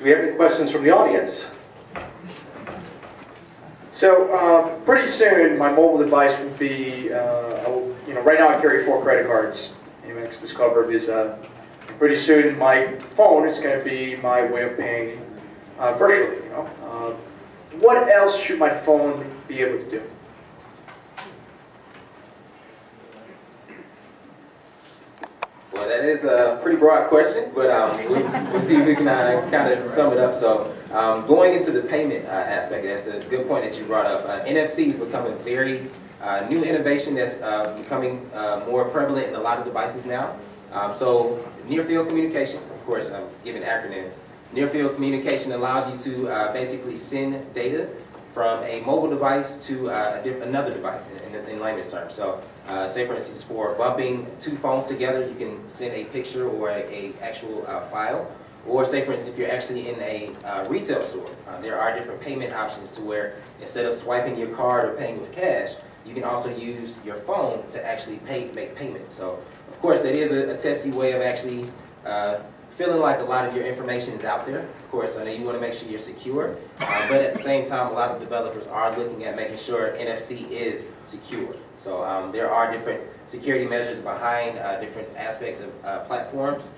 we have any questions from the audience? So pretty soon, my mobile device will be, right now I carry 4 credit cards. Amex Discover is, pretty soon my phone is going to be my way of paying virtually. What else should my phone be able to do? Well, that is a pretty broad question, but we'll see if we can kind of sum it up. So going into the payment aspect, that's a good point that you brought up. NFC is becoming a very new innovation that's becoming more prevalent in a lot of devices now. So near-field communication, of course, I'm giving acronyms. Near-field communication allows you to basically send data from a mobile device to another device in layman's terms. So say for instance for bumping 2 phones together, you can send a picture or a actual file. Or say for instance if you're actually in a retail store, there are different payment options to where instead of swiping your card or paying with cash, you can also use your phone to actually make payments. So of course that is a testy way of actually feeling like a lot of your information is out there. Of course, I know you want to make sure you're secure, but at the same time, a lot of developers are looking at making sure NFC is secure. So there are different security measures behind different aspects of platforms,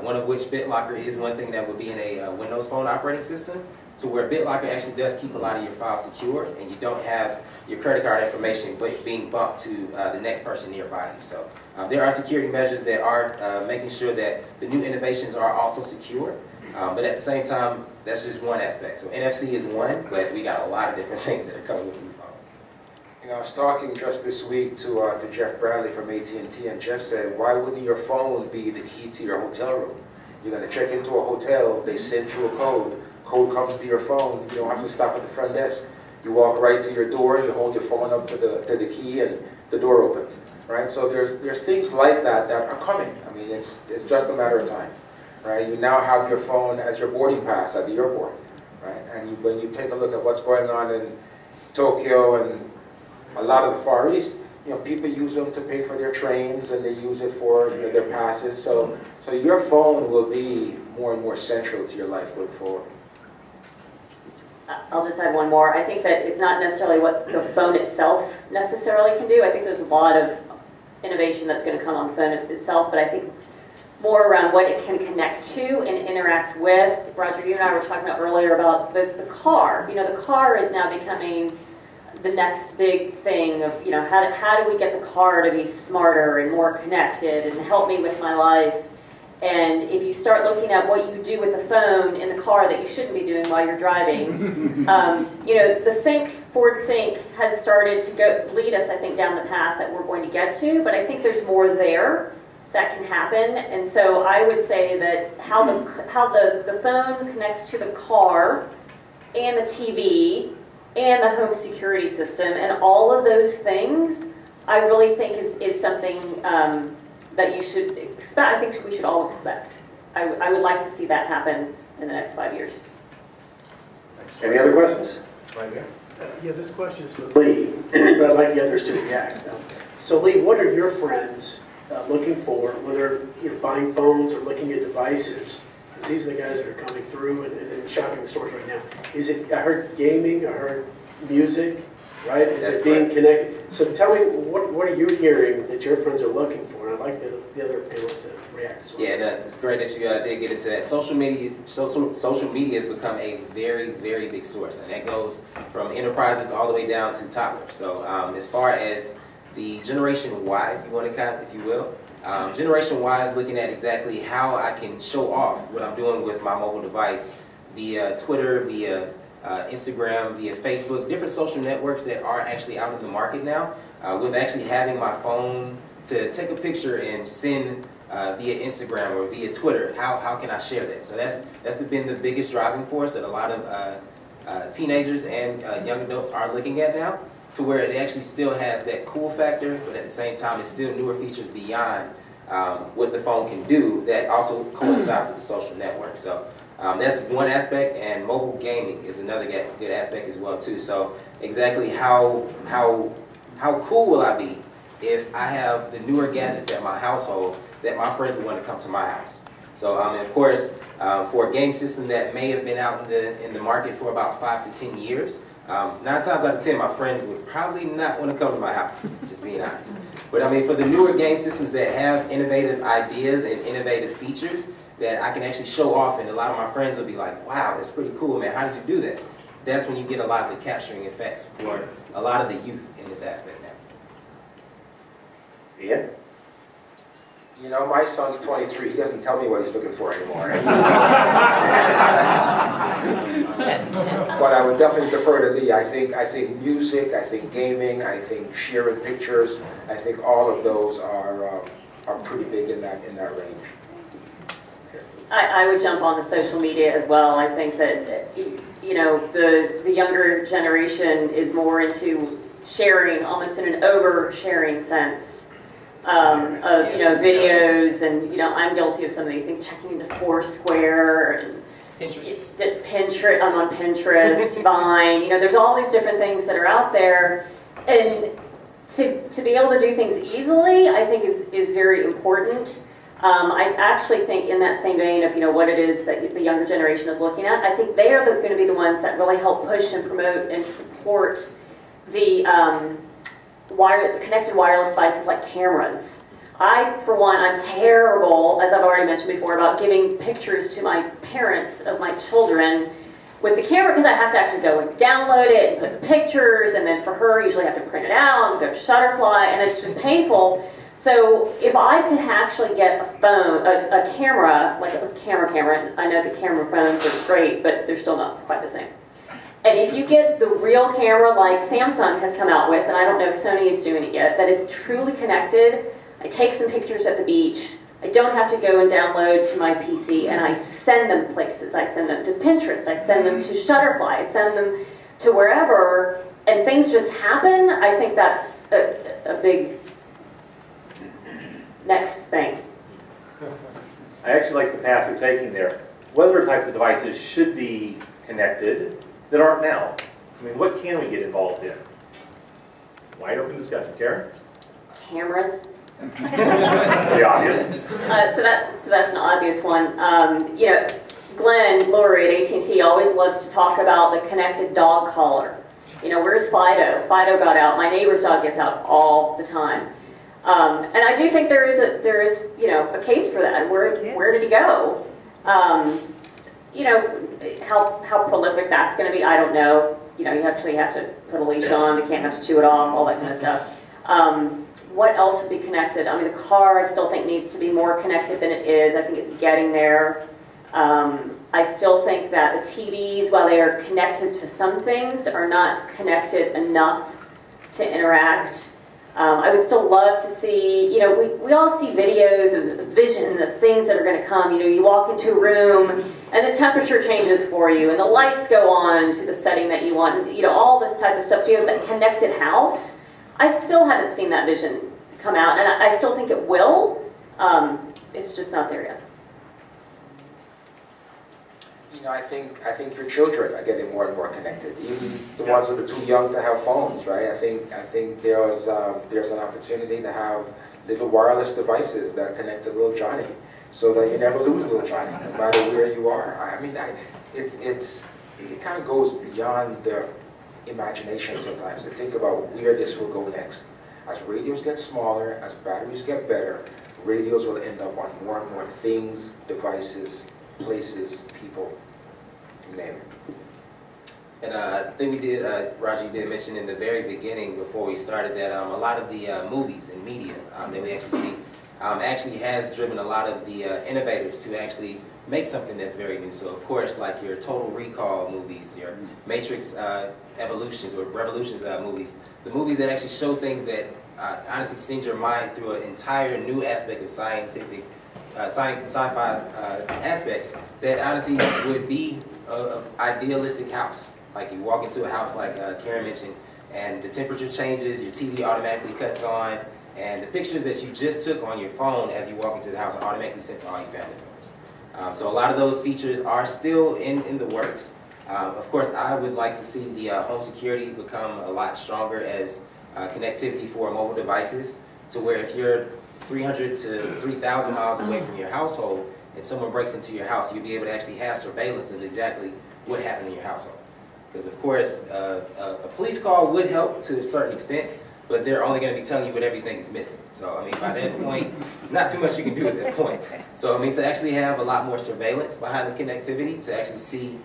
one of which BitLocker is one thing that would be in a Windows Phone operating system, to where BitLocker actually does keep a lot of your files secure, and you don't have your credit card information being bumped to the next person nearby you. So there are security measures that are making sure that the new innovations are also secure, but at the same time, that's just one aspect. So NFC is one, but we got a lot of different things that are coming with new phones. You know, I was talking just this week to Jeff Bradley from AT&T, and Jeff said, why wouldn't your phone be the key to your hotel room? You're going to check into a hotel, they send you a code comes to your phone, you don't have to stop at the front desk. You walk right to your door, you hold your phone up to the key, and the door opens, right? So there's things like that that are coming. I mean, it's just a matter of time, right? You now have your phone as your boarding pass at the airport, right? And when you take a look at what's going on in Tokyo and a lot of the Far East, people use them to pay for their trains, and they use it for their passes. So your phone will be more and more central to your life going forward. I'll just add one more. I think that it's not necessarily what the phone itself necessarily can do. I think there's a lot of innovation that's going to come on the phone itself, but I think more around what it can connect to and interact with. Roger, you and I were talking about earlier about the car. The car is now becoming the next big thing of, how do we get the car to be smarter and more connected and help me with my life? And if you start looking at what you do with the phone in the car that you shouldn't be doing while you're driving, the Ford Sync has started to lead us, I think, down the path that we're going to get to, but I think there's more there that can happen. And so I would say that how the phone connects to the car and the TV and the home security system and all of those things, I really think is something that you should expect. I think we should all expect. I would like to see that happen in the next 5 years. Any other questions? Right here. Yeah, this question is for Lee, but I'd like the others to react. So Lee, what are your friends looking for, whether you're buying phones or looking at devices? Because these are the guys that are coming through and shopping the stores right now. Is it, I heard gaming, I heard music, right? Is it being connected? So tell me, what are you hearing that your friends are looking for? And I'd like the other panelists to react as well. Yeah, it's great that you did get into that. Social media has become a very, very big source, and that goes from enterprises all the way down to toddlers. So as far as the Generation Y, if you want to count, if you will, Generation Y is looking at exactly how I can show off what I'm doing with my mobile device via Twitter, via Instagram, via Facebook, different social networks that are actually out in the market now, with actually having my phone to take a picture and send via Instagram or via Twitter. How can I share that? So that's been the biggest driving force that a lot of teenagers and young adults are looking at now, to where it actually still has that cool factor, but at the same time it's still newer features beyond what the phone can do that also coincides with the social network. So that's one aspect, and mobile gaming is another good aspect as well too. So exactly how cool will I be if I have the newer gadgets at my household that my friends would want to come to my house? So, and of course, for a game system that may have been out in the market for about 5 to 10 years, 9 times out of 10, my friends would probably not want to come to my house, just being honest. But I mean, for the newer game systems that have innovative ideas and innovative features that I can actually show off, and a lot of my friends will be like, wow, that's pretty cool, man, how did you do that? That's when you get a lot of the capturing effects for a lot of the youth in this aspect now. Ian? You know, my son's 23. He doesn't tell me what he's looking for anymore. But I would definitely defer to Lee. I think music, I think gaming, I think sharing pictures, I think all of those are pretty big in that range. I would jump on the social media as well. I think that, you know, the younger generation is more into sharing, almost in an oversharing sense. Of, you know, videos, and, you know, I'm guilty of some of these things, checking into Foursquare, and Pinterest, I'm on Pinterest, Vine, you know, there's all these different things that are out there, and to be able to do things easily, I think is very important. I actually think in that same vein of, you know, what it is that the younger generation is looking at, I think they are going to be the ones that really help push and promote and support the connected wireless devices like cameras. I, for one, I'm terrible, as I've already mentioned before, about giving pictures to my parents of my children with the camera, because I have to actually go and download it and put the pictures, and then for her, I usually have to print it out and go to Shutterfly, and it's just painful. So if I could actually get a phone, a camera, like a camera, I know the camera phones are great, but they're still not quite the same. And if you get the real camera like Samsung has come out with, and I don't know if Sony is doing it yet, that is truly connected, I take some pictures at the beach, I don't have to go and download to my PC, and I send them places. I send them to Pinterest, I send them to Shutterfly, I send them to wherever, and things just happen. I think that's a big next thing. I actually like the path you're taking there. What other types of devices should be connected that aren't now? I mean, what can we get involved in? Wide open discussion. Karen? Cameras. Pretty obvious. So that's an obvious one. You know, Glenn Lurie at AT&T always loves to talk about the connected dog collar. You know, where's Fido? Fido got out. My neighbor's dog gets out all the time. And I do think there is you know, a case for that. Where did he go? You know, how prolific that's going to be, I don't know. You know, you actually have to put a leash on, you can't have to chew it off, all that kind of stuff. What else would be connected? I mean, the car I still think needs to be more connected than it is. I think it's getting there. I still think that the TVs, while they are connected to some things, are not connected enough to interact. I would still love to see, you know, we all see videos of the vision of things that are going to come. You know, you walk into a room and the temperature changes for you and the lights go on to the setting that you want, you know, all this type of stuff. So you have that connected house. I still haven't seen that vision come out, and I still think it will. It's just not there yet. You know, I think your children are getting more and more connected. Even the ones that are too young to have phones, right? I think there's an opportunity to have little wireless devices that connect to little Johnny, so that you never lose little Johnny, no matter where you are. I mean, it kind of goes beyond the imagination sometimes to think about where this will go next. As radios get smaller, as batteries get better, radios will end up on more and more things, devices, places, people, you name it. And I think we did, Roger, you did mention in the very beginning before we started that a lot of the movies and media that we actually see actually has driven a lot of the innovators to actually make something that's very new. So of course, like your Total Recall movies, your Matrix Evolutions or Revolutions movies, the movies that actually show things that honestly send your mind through an entire new aspect of scientific, sci-fi aspects that honestly would be an idealistic house. Like you walk into a house like Karen mentioned, and the temperature changes, your TV automatically cuts on, and the pictures that you just took on your phone as you walk into the house are automatically sent to all your family members. So a lot of those features are still in the works. Of course, I would like to see the home security become a lot stronger as connectivity for mobile devices, to where if you're 300 to 3,000 miles away from your household, and someone breaks into your house, you'll be able to actually have surveillance of exactly what happened in your household. Because of course, a police call would help to a certain extent, but they're only going to be telling you what everything is missing. So I mean, by that point, there's not too much you can do at that point. So I mean, to actually have a lot more surveillance behind the connectivity, to actually see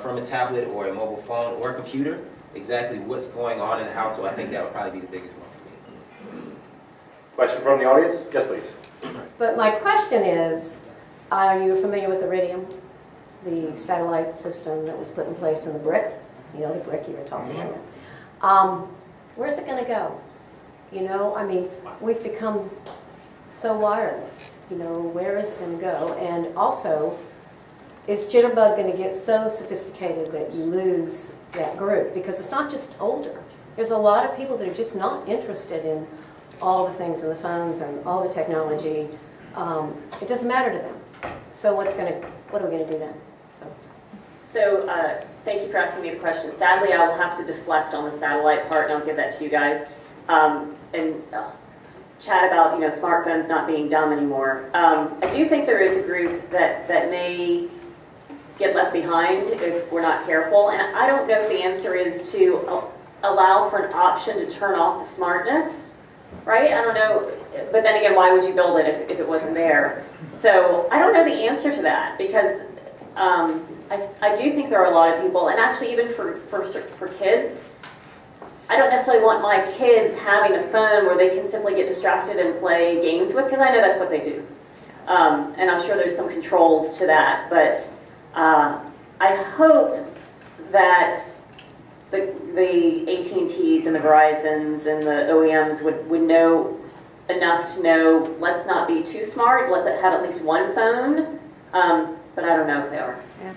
from a tablet or a mobile phone or a computer exactly what's going on in the household, I think that would probably be the biggest one for me. Question from the audience? Yes, please. But my question is, are you familiar with Iridium, the satellite system that was put in place in the brick? You know, the brick you were talking about. Where's it going to go? You know, I mean, we've become so wireless. You know, where is it going to go? And also, is Jitterbug going to get so sophisticated that you lose that group? Because it's not just older. There's a lot of people that are just not interested in all the things in the phones and all the technology. It doesn't matter to them. So what are we going to do then? So thank you for asking me the question. Sadly, I will have to deflect on the satellite part, and I'll give that to you guys. And chat about, you know, smartphones not being dumb anymore. I do think there is a group that may get left behind if we're not careful. And I don't know if the answer is to allow for an option to turn off the smartness, right? I don't know. But then again, why would you build it if it wasn't there? So I don't know the answer to that, because I do think there are a lot of people, and actually even for kids, I don't necessarily want my kids having a phone where they can simply get distracted and play games with, because I know that's what they do. And I'm sure there's some controls to that, but I hope that the AT&Ts and the Verizons and the OEMs would know enough to know, let's not be too smart, let's have at least one phone, but I don't know if they are. Yeah.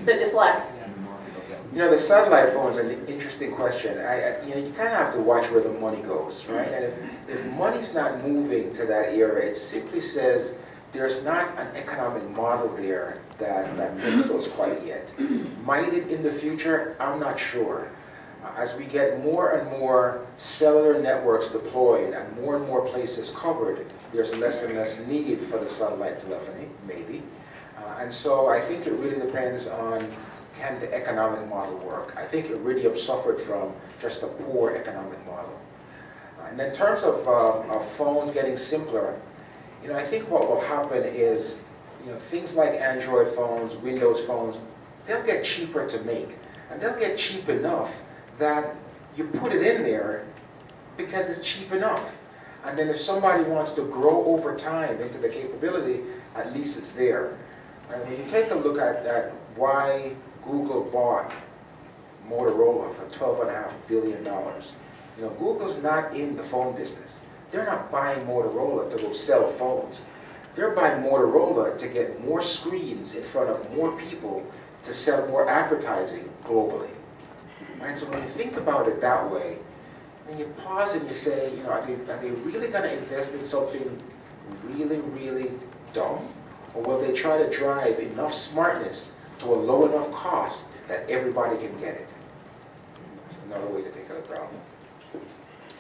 So deflect. You know, the satellite phone is an interesting question. You know, you kind of have to watch where the money goes, right? And if money's not moving to that area, it simply says there's not an economic model there that makes those quite yet. Might it in the future? I'm not sure. As we get more and more cellular networks deployed and more places covered, there's less and less need for the satellite telephony, maybe. And so I think it really depends on, can the economic model work? I think Iridium suffered from just a poor economic model. And in terms of phones getting simpler, you know, I think what will happen is, you know, things like Android phones, Windows phones, they'll get cheaper to make. And they'll get cheap enough that you put it in there because it's cheap enough. And then if somebody wants to grow over time into the capability, at least it's there. And when you take a look at why Google bought Motorola for $12.5 billion, you know, Google's not in the phone business. They're not buying Motorola to go sell phones. They're buying Motorola to get more screens in front of more people to sell more advertising globally. Right? So when you think about it that way, when you pause and you say, you know, are they really going to invest in something really dumb? Or will they try to drive enough smartness to a low enough cost that everybody can get it? That's another way to think of the problem.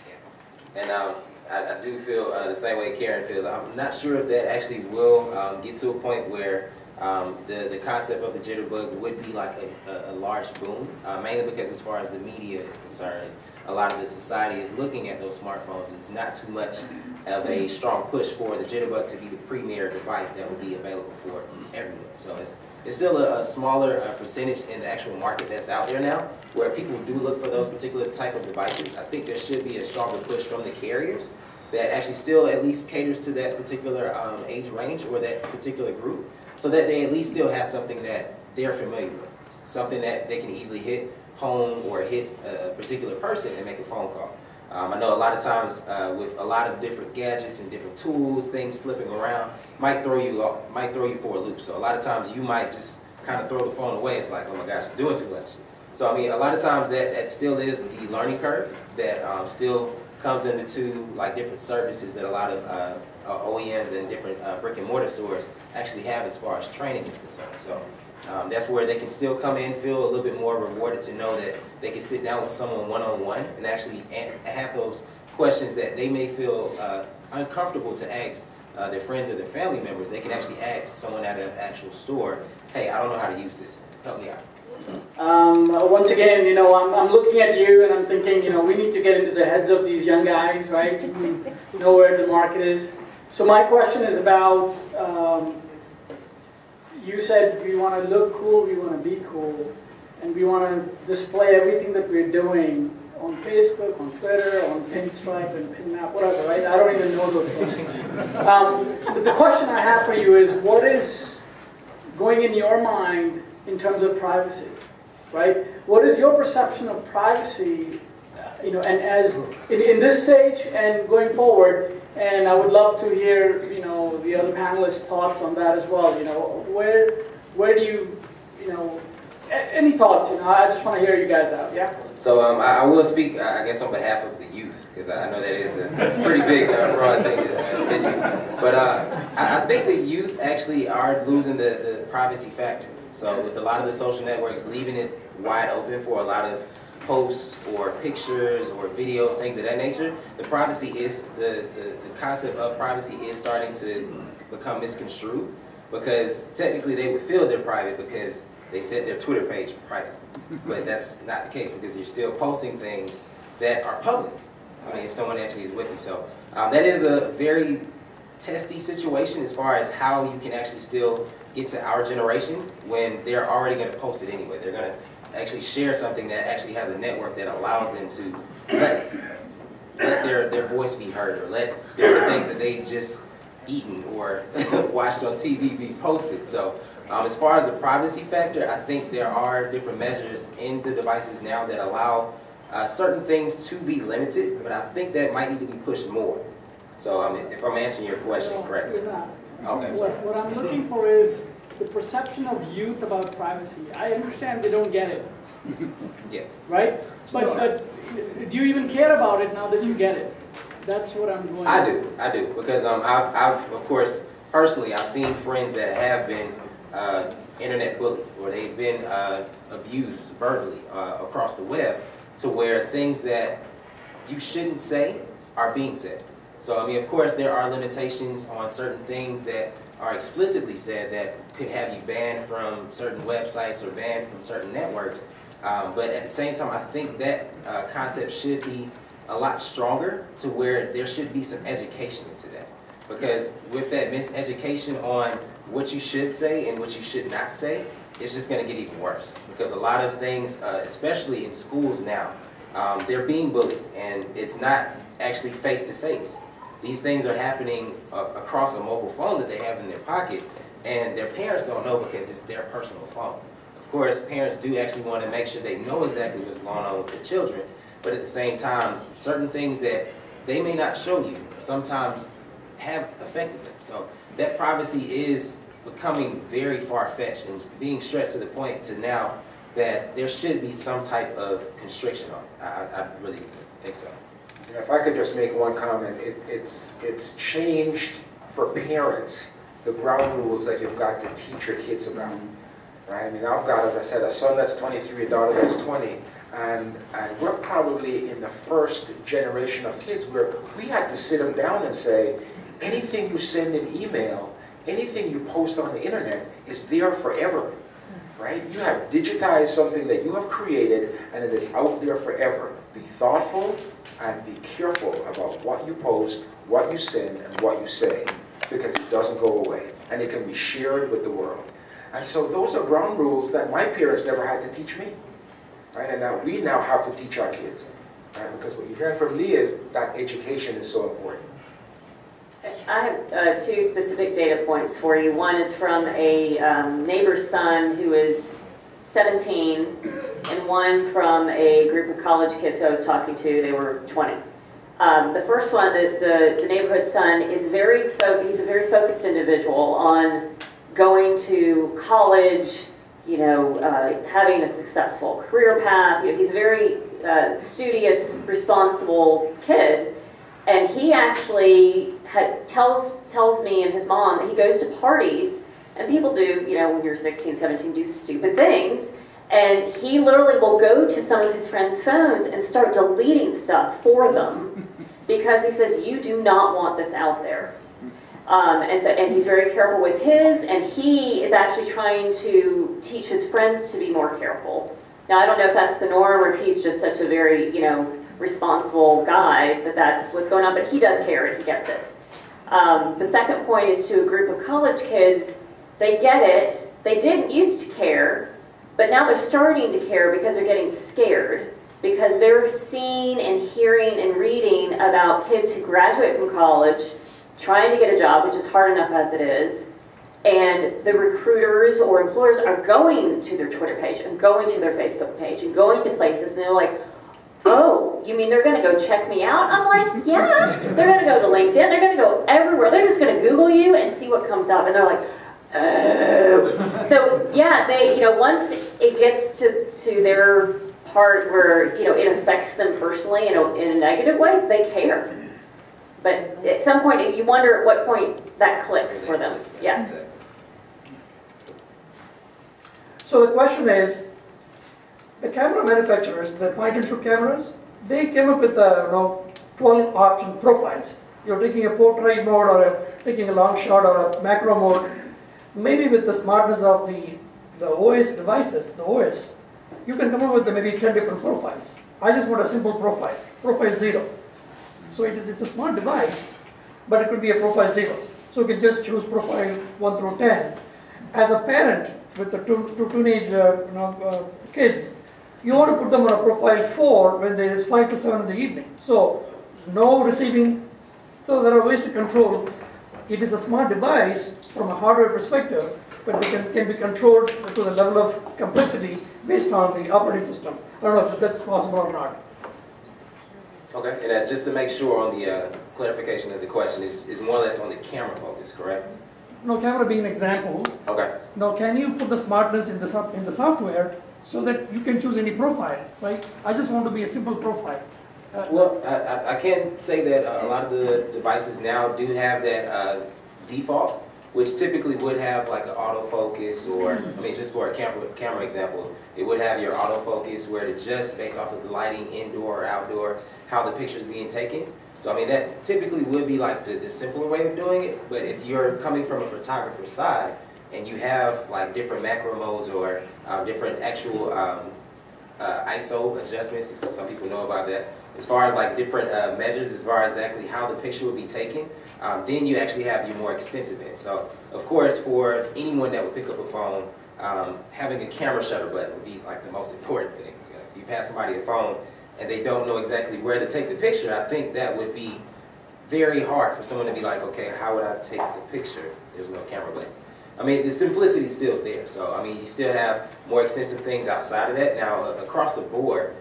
Yeah. And I do feel the same way Karen feels. I'm not sure if that actually will get to a point where the concept of the jitterbug would be like a large boom, mainly because as far as the media is concerned, a lot of the society is looking at those smartphones. It's not too much of a strong push for the jitterbug to be the premier device that will be available for everyone. So it's still a smaller percentage in the actual market that's out there now, where people do look for those particular type of devices. I think there should be a stronger push from the carriers that actually still at least caters to that particular age range or that particular group, so that they at least still have something that they're familiar with, something that they can easily hit home or hit a particular person and make a phone call. I know a lot of times with a lot of different gadgets and different tools, things flipping around might throw you for a loop. So a lot of times you might just kind of throw the phone away. It's like, oh my gosh, it's doing too much. So I mean, a lot of times that still is the learning curve that still comes into like different services that a lot of OEMs and different brick and mortar stores actually have as far as training is concerned. So that's where they can still come in, feel a little bit more rewarded to know that they can sit down with someone one-on-one and actually have those questions that they may feel uncomfortable to ask their friends or their family members, they can actually ask someone at an actual store, hey, I don't know how to use this, help me out. Once again, you know, I'm looking at you and I'm thinking, you know, we need to get into the heads of these young guys, right? Who know where the market is. So my question is about, you said we want to look cool, we want to be cool, and we want to display everything that we're doing on Facebook, on Twitter, on Pinstripe, and Pinmap, whatever, right? I don't even know those things. But the question I have for you is, what is going in your mind in terms of privacy, right? What is your perception of privacy, you know, and as in this stage and going forward? And I would love to hear, you know, the other panelists' thoughts on that as well. You know, where do you know, any thoughts? You know, I just want to hear you guys out. Yeah. So I will speak, I guess, on behalf of the youth, because I know that is a pretty big, broad thing to mention. But I think the youth actually are losing the privacy factor. So with a lot of the social networks leaving it wide open for a lot of posts or pictures or videos, things of that nature, the privacy is, the concept of privacy is starting to become misconstrued, because technically they would feel they're private because they set their Twitter page private. But that's not the case, because you're still posting things that are public. I mean, if someone actually is with you. So that is a very testy situation as far as how you can actually still get to our generation when they're already going to post it anyway. They're going to actually share something that actually has a network that allows them to let their voice be heard, or let the things that they've just eaten or watched on TV be posted. So as far as the privacy factor, I think there are different measures in the devices now that allow certain things to be limited, but I think that might need to be pushed more. So if I'm answering your question correctly. Okay. What I'm looking for is the perception of youth about privacy. I understand they don't get it. Yeah. Right? But do you even care about it now that you get it? That's what I'm going. I do, because I've of course personally I've seen friends that have been internet bullied, or they've been abused verbally across the web, to where things that you shouldn't say are being said. So I mean, of course, there are limitations on certain things that are explicitly said that could have you banned from certain websites or banned from certain networks. But at the same time, I think that concept should be a lot stronger, to where there should be some education into that. Because with that miseducation on what you should say and what you should not say, it's just going to get even worse. Because a lot of things, especially in schools now, they're being bullied, and it's not actually face-to-face. These things are happening across a mobile phone that they have in their pocket, and their parents don't know because it's their personal phone. Of course, parents do actually want to make sure they know exactly what's going on with their children, but at the same time, certain things that they may not show you sometimes have affected them. So that privacy is becoming very far-fetched and being stretched to the point to now that there should be some type of constriction on it. I really think so. If I could just make one comment, it's changed for parents, the ground rules that you've got to teach your kids about. Right? I mean, I've got, as I said, a son that's 23, a daughter that's 20, and we're probably in the first generation of kids where we had to sit them down and say, anything you send in email, anything you post on the internet is there forever. Right? You have digitized something that you have created, and it is out there forever. Be thoughtful and be careful about what you post, what you send, and what you say, because it doesn't go away, and it can be shared with the world. And so those are ground rules that my parents never had to teach me, right? And that we now have to teach our kids, right? Because what you're hearing from Lee is that education is so important. I have two specific data points for you. One is from a neighbor's son who is 17, and one from a group of college kids who I was talking to. They were 20. The first one, the neighborhood son, is he's a very focused individual on going to college, you know, having a successful career path. You know, he's a very studious, responsible kid. And he actually tells me and his mom that he goes to parties, and people do, you know, when you're 16, 17, do stupid things. And he literally will go to some of his friends' phones and start deleting stuff for them because he says, you do not want this out there. And he's very careful with his, and he is actually trying to teach his friends to be more careful. Now, I don't know if that's the norm or if he's just such a very, responsible guy that that's what's going on, but he does care and he gets it. The second point is to a group of college kids. They get it. They didn't used to care, but now they're starting to care because they're getting scared, because they're seeing and hearing and reading about kids who graduate from college, trying to get a job, which is hard enough as it is, and the recruiters or employers are going to their Twitter page and going to their Facebook page and going to places, and they're like, oh, you mean they're going to go check me out? I'm like, yeah. They're going to go to LinkedIn. They're going to go everywhere. They're just going to Google you and see what comes up. And they're like, oh. So, yeah, they, once it gets to their part where, it affects them personally in a negative way, they care. But at some point, you wonder at what point that clicks for them. Yeah. So the question is, the camera manufacturers, the point-and-shoot cameras, they came up with 12 option profiles. You're taking a portrait mode or taking a long shot or a macro mode. Maybe with the smartness of the OS devices, the OS, you can come up with maybe 10 different profiles. I just want a simple profile, profile 0. So it's a smart device, but it could be a profile 0. So you can just choose profile 1 through 10. As a parent with the two teenage kids, you want to put them on a profile 4 when there is 5 to 7 in the evening. So no receiving. So there are ways to control. It is a smart device from a hardware perspective, but it can be controlled to the level of complexity based on the operating system. I don't know if that's possible or not. Okay, and just to make sure on the clarification of the question is more or less on the camera focus, correct? No, camera being an example. Okay. Now, can you put the smartness in the software so that you can choose any profile, right? I just want to be a simple profile. Well, I can say that a lot of the devices now do have that default, which typically would have like an autofocus, or just for a camera example, it would have your autofocus where it adjusts based off of the lighting, indoor or outdoor, how the picture is being taken. So that typically would be like the simpler way of doing it. But if you're coming from a photographer's side and you have like different macro modes or different actual ISO adjustments, some people know about that, as far as like different measures as far as exactly how the picture would be taken, then you actually have your more extensive end. So of course, for anyone that would pick up a phone, having a camera shutter button would be like the most important thing. If you pass somebody a phone and they don't know exactly where to take the picture, I think that would be very hard for someone to be like, okay, how would I take the picture? There's no camera button. The simplicity is still there. So, you still have more extensive things outside of that. Now, across the board,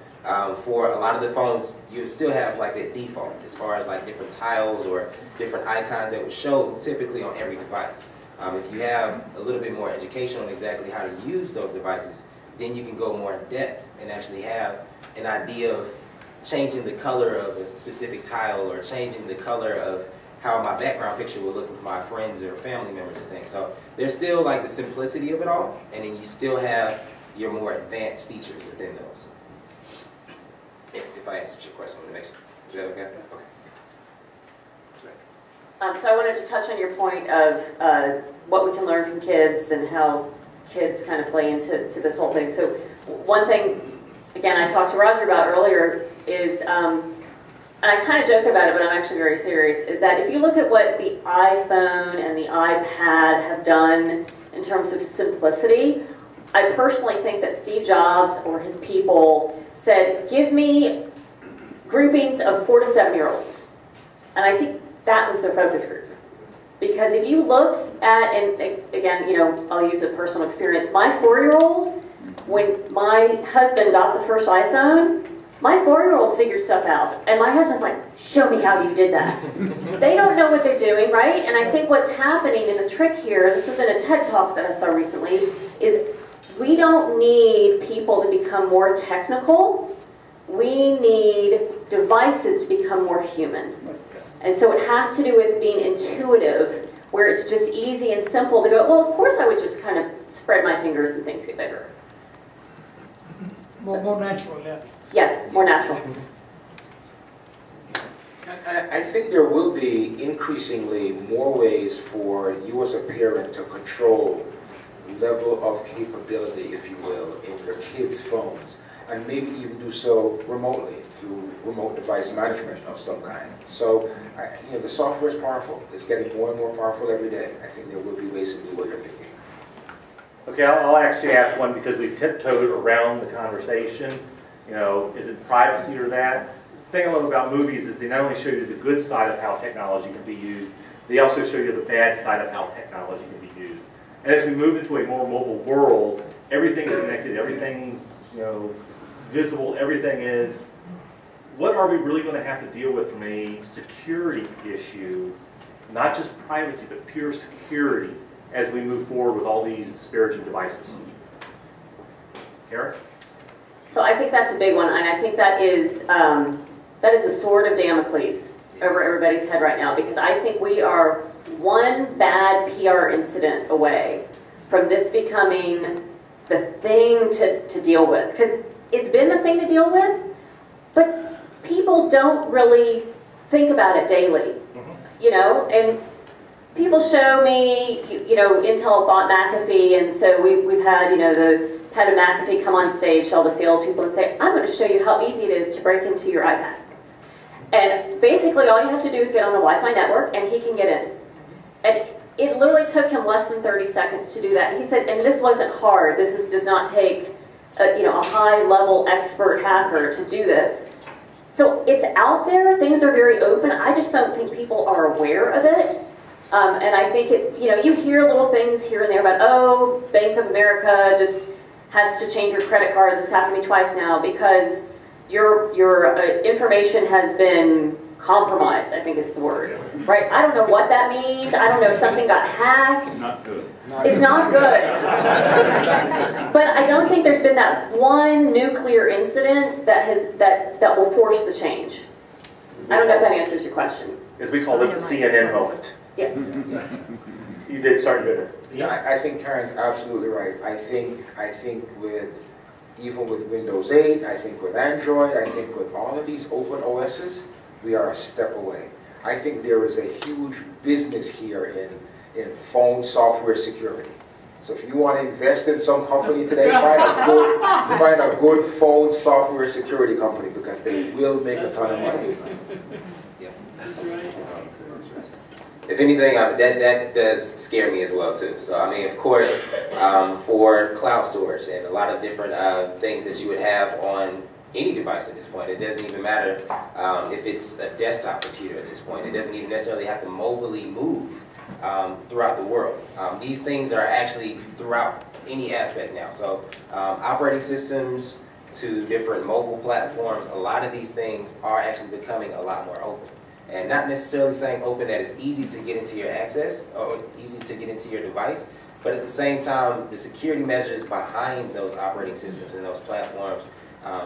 for a lot of the phones, you still have like that default as far as like different tiles or different icons that would show typically on every device. If you have a little bit more education on exactly how to use those devices, then you can go more in depth and actually have an idea of changing the color of a specific tile or changing the color of how my background picture will look with my friends or family members and things. So there's still like the simplicity of it all, and then you still have your more advanced features within those. If I answered your question, is that okay? Okay. So I wanted to touch on your point of what we can learn from kids and how kids kind of play into this whole thing. So one thing, again, I talked to Roger about earlier is, and I kind of joke about it, but I'm actually very serious, is that if you look at what the iPhone and the iPad have done in terms of simplicity, I personally think that Steve Jobs or his people said, give me groupings of 4 to 7-year-olds. And I think that was their focus group. Because if you look at, and again, I'll use a personal experience, my 4-year-old, when my husband got the first iPhone, my 4-year-old figured stuff out. And my husband's like, show me how you did that. They don't know what they're doing, right? And I think what's happening in the trick here, this was in a TED Talk that I saw recently, is we don't need people to become more technical. We need devices to become more human. And so it has to do with being intuitive, where it's just easy and simple to go, well, of course I would just kind of spread my fingers and things get bigger. More natural, yeah. Yes, more natural. I think there will be increasingly more ways for you as a parent to control level of capability, if you will, in your kids' phones, and maybe even do so remotely through remote device management of some kind. So, the software is powerful. It's getting more and more powerful every day. I think there will be ways to do what you're thinking. Okay, I'll actually ask one because we've tiptoed around the conversation. Is it privacy or that? The thing I love about movies is they not only show you the good side of how technology can be used, they also show you the bad side of how technology can be used. And as we move into a more mobile world, everything's connected, everything's visible, everything is. What are we really going to have to deal with from a security issue, not just privacy, but pure security, as we move forward with all these disparaging devices? Kara? So I think that's a big one, and I think that is a sword of Damocles over everybody's head right now, because I think we are one bad PR incident away from this becoming the thing to deal with. Because it's been the thing to deal with, but people don't really think about it daily, and people show me, Intel bought McAfee, and so we've had, the head of McAfee come on stage, show the salespeople and say, I'm going to show you how easy it is to break into your iPad. And basically all you have to do is get on the Wi-Fi network and he can get in. And it literally took him less than 30 seconds to do that. He said, and this wasn't hard. Does not take a high-level expert hacker to do this. So it's out there. Things are very open. I just don't think people are aware of it. And I think it's, you hear little things here and there about, oh, Bank of America just has to change your credit card. This happened to me twice now because your information has been compromised, I think is the word, right? I don't know what that means. I don't know if something got hacked. It's not good. It's not good. But I don't think there's been that one nuclear incident that will force the change. I don't know if that answers your question. As we call it, the CNN moment. Yeah. You did start good. Yeah, I think Karen's absolutely right. I think even with Windows 8, I think with Android, I think with all of these open OSs, we are a step away. I think there is a huge business here in phone software security. So if you want to invest in some company today, find a good phone software security company because they will make a ton of money. If anything, that does scare me as well too. So I mean, of course, for cloud storage and a lot of different things that you would have on any device at this point, it doesn't even matter if it's a desktop computer at this point. It doesn't even necessarily have to mobilely move throughout the world. These things are actually throughout any aspect now. So operating systems to different mobile platforms, a lot of these things are actually becoming a lot more open. And not necessarily saying open that it's easy to get into your access or easy to get into your device, but at the same time, the security measures behind those operating systems and those platforms,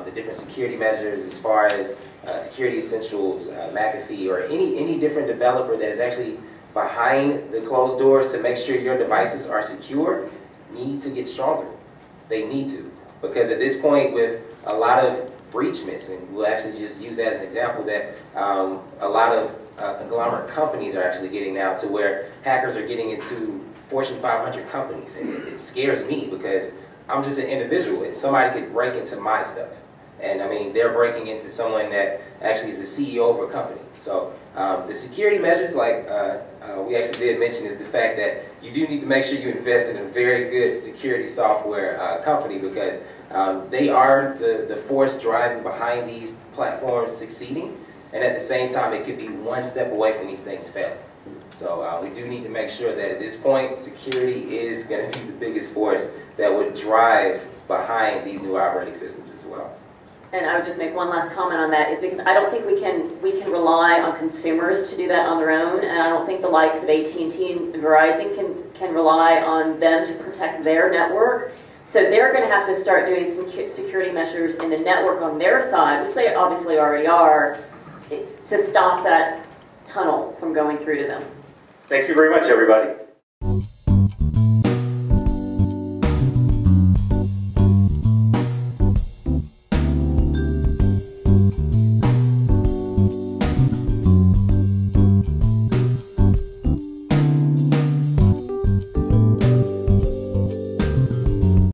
the different security measures as far as Security Essentials, McAfee, or any different developer that is actually behind the closed doors to make sure your devices are secure, need to get stronger. They need to. Because at this point, with a lot of breachments, and we'll actually just use that as an example that a lot of conglomerate companies are actually getting now to where hackers are getting into Fortune 500 companies. And it scares me because I'm just an individual and somebody could break into my stuff. And I mean, they're breaking into someone that actually is the CEO of a company. So the security measures, like we actually did mention, is the fact that you do need to make sure you invest in a very good security software company because they are the force driving behind these platforms succeeding. And at the same time, it could be one step away from these things failing. So we do need to make sure that at this point, security is going to be the biggest force that would drive behind these new operating systems as well. And I would just make one last comment on that, is because I don't think we can rely on consumers to do that on their own, and I don't think the likes of AT&T and Verizon can rely on them to protect their network. So they're going to have to start doing some security measures in the network on their side, which they obviously already are, to stop that tunnel from going through to them. Thank you very much, everybody.